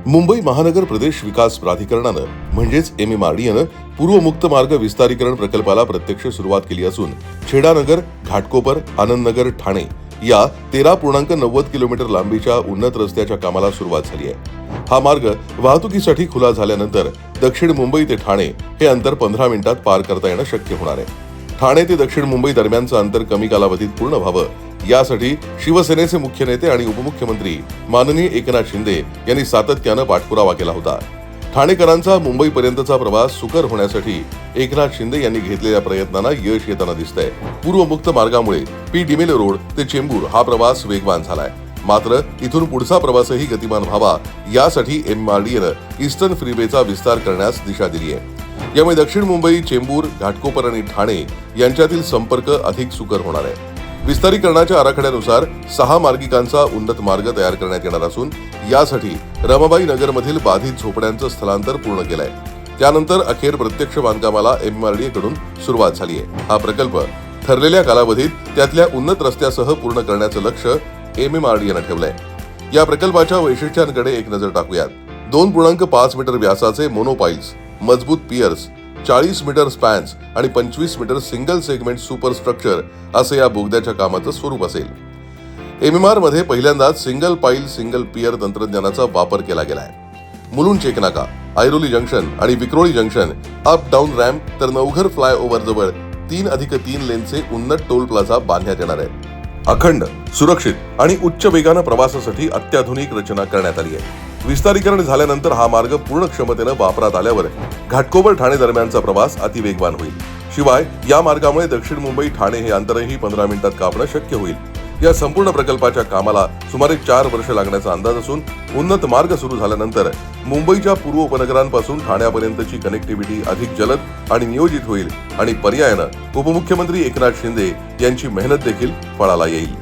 मुंबई महानगर प्रदेश विकास प्राधिकरणानं म्हणजेच MMRDAनं पूर्व मुक्त मार्ग विस्तारीकरण प्रकल्पाला प्रत्यक्ष सुरुवात केली असून छेडानगर, घाटकोपर, आनंदनगर, ठाणे या 13.90 किलोमीटर लांबीच्या उन्नत रस्त्याच्या कामाला सुरुवात झाली आहे। हा मार्ग वाहतुकीसाठी खुला झाल्यानंतर दक्षिण मुंबई ते ठाणे हे अंतर 15 मिनिटात पार करता येणं शक्य होणार आहे। ठाणे ते दक्षिण मुंबई दरम्यानचं अंतर कमी कालावधीत पूर्ण व्हावं यासाठी शिवसेनेचे मुख्य नेते आणि उपमुख्यमंत्री माननीय एकनाथ शिंदे यांनी सातत्यानं पाठपुरावा केला होता। ठाणेकरांचा मुंबईपर्यंतचा प्रवास सुकर होण्यासाठी एकनाथ शिंदे यांनी घेतलेल्या प्रयत्नांना यश येताना दिसतंय। पूर्व मुक्त मार्गामुळे डिमेलो रोड ते चेंबूर हा प्रवास वेगवान झालाय। मात्र इथून पुढचा प्रवासही गतिमान व्हावा यासाठी MMRDAनं ईस्टर्न फ्रीवेचा विस्तार करण्यास दिशा दिली आहे। यामुळे दक्षिण मुंबई, चेंबूर, घाटकोपर आणि ठाणे यांच्यातील संपर्क अधिक सुकर होणार आहे। विस्तारीकरणाच्या आराखड्यानुसार 6 मार्गिकांचा उन्नत मार्ग तयार करण्यात येणार असून यासाठी रमाबाई नगरमधील बाधित झोपड्यांचं स्थलांतर पूर्ण केलंय। त्यानंतर अखेर प्रत्यक्ष बांधकामाला MMRDA कडून सुरुवात झाली आहे। हा प्रकल्प ठरलेल्या कालावधीत त्यातल्या उन्नत रस्त्यासह पूर्ण करण्याचं लक्ष्य MMRDAनं ठेवलंय। या प्रकल्पाच्या वैशिष्ट्यांकडे एक नजर टाकूयात। 2.5 मीटर व्यासाचे मोनोपाईल्स, मजबूत पियर्स, 40 मीटर स्पॅन्स आणि 25 metre single segment super structure असे या बोगद्याच्या कामाचं स्वरूप असेल। MMR मध्ये पहिल्यांदाच सिंगल पाईल सिंगल पियर तंत्रज्ञानाचा वापर केला गेलाय। मुलुंड चेकनाका, ऐरोली जंक्शन आणि Vikhroli junction up down ramp तर नवघर फ्लायओव्हर जवळ 3+3 लेनचे उन्नत टोल प्लाझा बांधण्यात येणार आहे। अखंड, सुरक्षित आणि उच्च वेगानं प्रवासासाठी अत्याधुनिक रचना करण्यात आली आहे। विस्तारीकरण झाल्यानंतर हा मार्ग पूर्ण क्षमतेनं वापरात आल्यावर घाटकोपर ठाणे दरम्यानचा प्रवास अतिवेगवान होईल। शिवाय या मार्गामुळे दक्षिण मुंबई ठाणे हे अंतरही 15 मिनिटात कापणं शक्य होईल। या संपूर्ण प्रकल्पाच्या कामाला सुमारे 4 वर्ष लागण्याचा अंदाज असून उन्नत मार्ग सुरू झाल्यानंतर मुंबईच्या पूर्व उपनगरांपासून ठाण्यापर्यंतची कनेक्टिव्हिटी अधिक जलद आणि नियोजित होईल आणि पर्यायानं उपमुख्यमंत्री एकनाथ शिंदे यांची मेहनत देखील फळाला येईल।